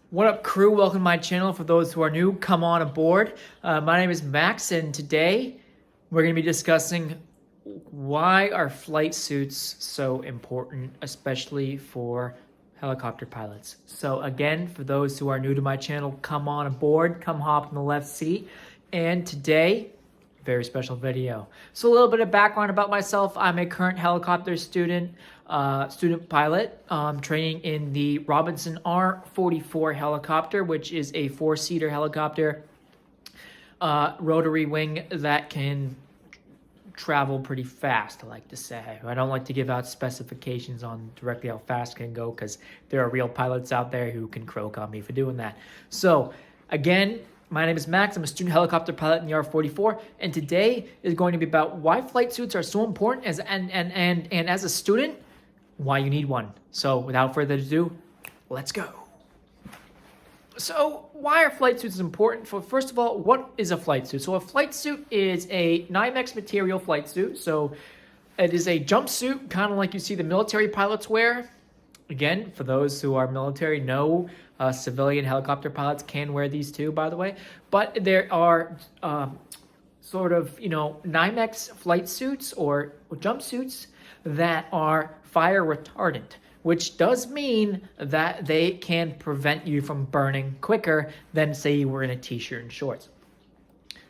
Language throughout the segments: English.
What up, crew? Welcome to my channel. For those who are new, come on aboard. My name is Max, and today we're going to be discussing why are flight suits so important, especially for helicopter pilots. So again, for those who are new to my channel, come on aboard, come hop in the left seat. And today, very special video. So a little bit of background about myself. I'm a current helicopter student pilot, training in the Robinson R-44 helicopter, which is a four-seater helicopter, rotary wing that can travel pretty fast, I like to say. I don't like to give out specifications on directly how fast it can go because there are real pilots out there who can croak on me for doing that. So again, my name is Max. I'm a student helicopter pilot in the R-44, and today is going to be about why flight suits are so important and as a student, why you need one. So without further ado, let's go. So why are flight suits important? First of all, what is a flight suit? So a flight suit is a Nymex material flight suit. So it is a jumpsuit, kind of like you see the military pilots wear. Again, for those who are military, no civilian helicopter pilots can wear these too, by the way. But there are Nymex flight suits or jumpsuits that are fire retardant, which does mean that they can prevent you from burning quicker than, say, you were in a t-shirt and shorts.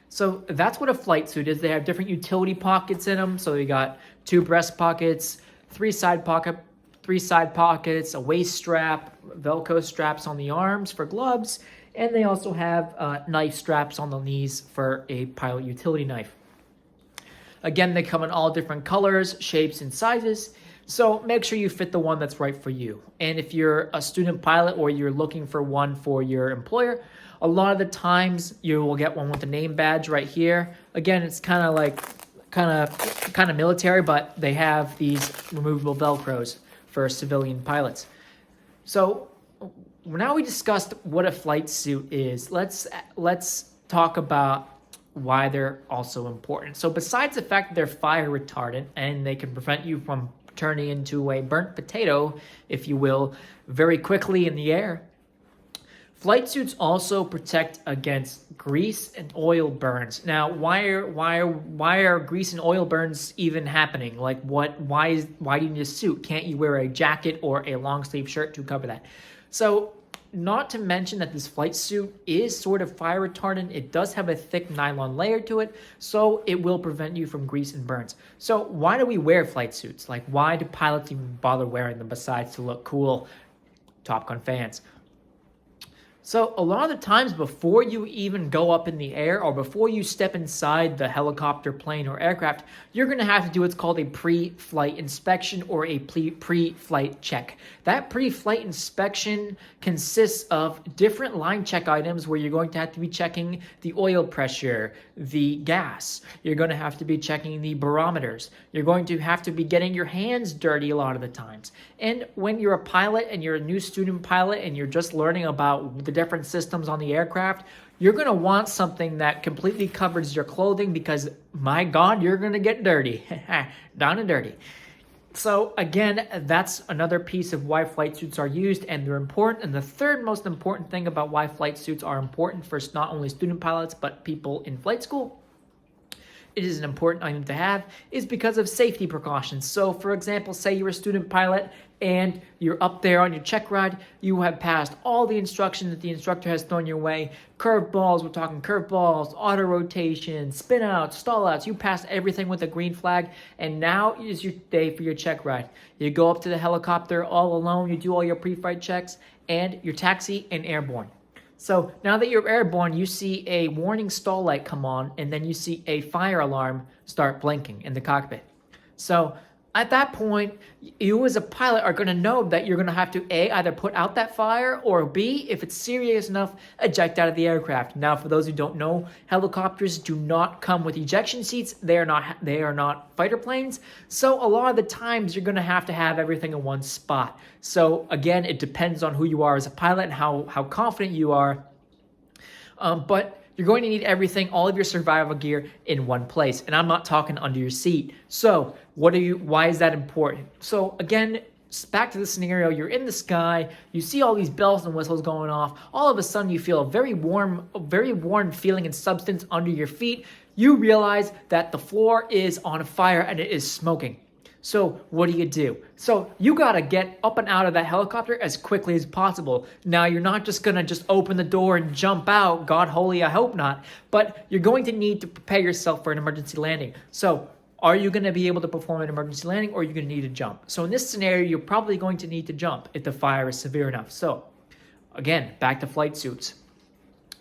So that's what a flight suit is. They have different utility pockets in them. So you got two breast pockets, three side pockets, a waist strap, Velcro straps on the arms for gloves, and they also have knife straps on the knees for a pilot utility knife. Again, they come in all different colors, shapes, and sizes, so make sure you fit the one that's right for you. And if you're a student pilot or you're looking for one for your employer, a lot of the times you will get one with the name badge right here. Again, it's kind of military, but they have these removable Velcros for civilian pilots. So now we discussed what a flight suit is. Let's talk about why they're also important. So besides the fact that they're fire retardant and they can prevent you from turning into a burnt potato, if you will, very quickly in the air, flight suits also protect against grease and oil burns. Now, why are grease and oil burns even happening? Like, why do you need a suit? Can't you wear a jacket or a long sleeve shirt to cover that? So, not to mention that this flight suit is sort of fire retardant. It does have a thick nylon layer to it, so it will prevent you from grease and burns. So why do we wear flight suits? Like, why do pilots even bother wearing them besides to look cool? Top Gun fans. So a lot of the times before you even go up in the air or before you step inside the helicopter, plane, or aircraft, you're going to have to do what's called a pre-flight inspection or a pre-flight check. That pre-flight inspection consists of different line check items where you're going to have to be checking the oil pressure, the gas. You're going to have to be checking the barometers. You're going to have to be getting your hands dirty a lot of the times. And when you're a pilot and you're a new student pilot and you're just learning about the different systems on the aircraft, you're going to want something that completely covers your clothing because, my God, you're going to get dirty. Down and dirty. So again, that's another piece of why flight suits are used, and they're important. And the third most important thing about why flight suits are important for not only student pilots, but people in flight school, it is an important item to have, is because of safety precautions. So for example, say you're a student pilot and you're up there on your check ride, you have passed all the instructions that the instructor has thrown your way, curveballs, we're talking curveballs, auto rotation, spin outs, stall outs, you passed everything with a green flag, and now is your day for your check ride. You go up to the helicopter all alone, you do all your pre-flight checks, and you're taxi and airborne. So now that you're airborne, you see a warning stall light come on, and then you see a fire alarm start blinking in the cockpit. So at that point, you as a pilot are going to know that you're going to have to A, either put out that fire, or B, if it's serious enough, eject out of the aircraft. Now, for those who don't know, helicopters do not come with ejection seats. They are not fighter planes. So a lot of the times you're going to have everything in one spot. So again, it depends on who you are as a pilot and how confident you are. But you're going to need everything, all of your survival gear in one place. And I'm not talking under your seat. So why is that important? So again, back to the scenario, you're in the sky, you see all these bells and whistles going off, all of a sudden you feel a very warm feeling and substance under your feet. You realize that the floor is on fire and it is smoking. So what do? So you gotta get up and out of that helicopter as quickly as possible. Now you're not just gonna open the door and jump out, God holy, I hope not, but you're going to need to prepare yourself for an emergency landing. So are you gonna be able to perform an emergency landing, or are you gonna need to jump? So in this scenario, you're probably going to need to jump if the fire is severe enough. So again, back to flight suits.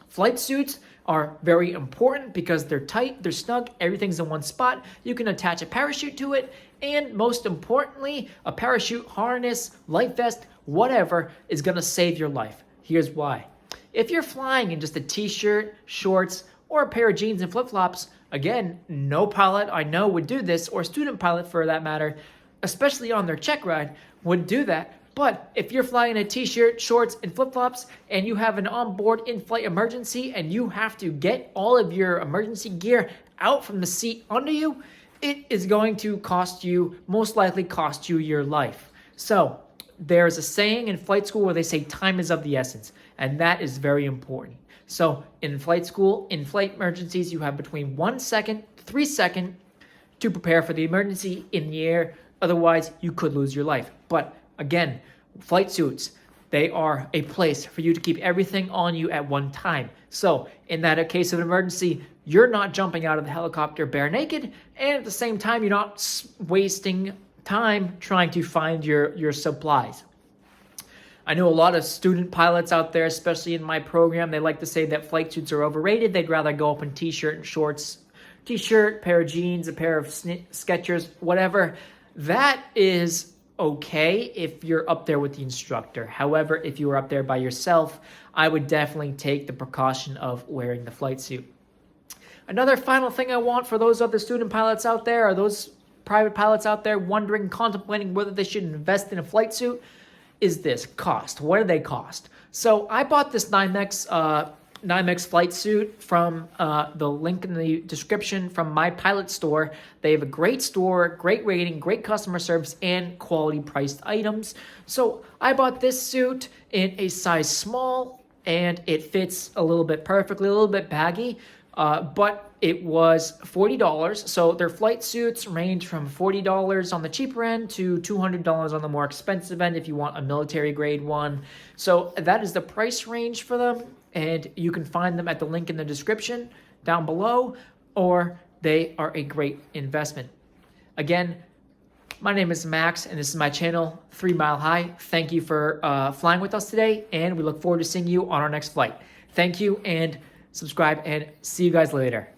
Flight suits are very important because they're tight, they're snug, everything's in one spot. You can attach a parachute to it, and most importantly, a parachute harness, life vest, whatever is gonna save your life. Here's why. If you're flying in just a t-shirt, shorts, or a pair of jeans and flip-flops, again, no pilot I know would do this, or student pilot for that matter, especially on their check ride, would do that. But if you're flying a t-shirt, shorts, and flip-flops, and you have an onboard in-flight emergency, and you have to get all of your emergency gear out from the seat under you, it is going to most likely cost you your life. So there's a saying in flight school where they say time is of the essence, and that is very important. So in flight school, in flight emergencies, you have between 1 second, 3 seconds to prepare for the emergency in the air. Otherwise, you could lose your life. But again, flight suits, they are a place for you to keep everything on you at one time. So in that case of an emergency, you're not jumping out of the helicopter bare naked, and at the same time, you're not wasting time trying to find your supplies. I know a lot of student pilots out there, especially in my program, they like to say that flight suits are overrated. They'd rather go up in t-shirt and shorts, t-shirt, pair of jeans, a pair of Skechers, whatever. That is okay if you're up there with the instructor. However, if you were up there by yourself, I would definitely take the precaution of wearing the flight suit. Another final thing I want for those other student pilots out there, or those private pilots out there wondering, contemplating whether they should invest in a flight suit, is this: cost. What do they cost? So I bought this Nymex flight suit from the link in the description from My Pilot Store. They have a great store, great rating, great customer service, and quality priced items. So I bought this suit in a size small, and it fits a little bit perfectly, a little bit baggy, but it was $40. So their flight suits range from $40 on the cheaper end to $200 on the more expensive end if you want a military grade one. So that is the price range for them, and you can find them at the link in the description down below, or they are a great investment. Again, my name is Max, and this is my channel, 3 Mile High. Thank you for flying with us today, and we look forward to seeing you on our next flight. Thank you, and subscribe, and see you guys later.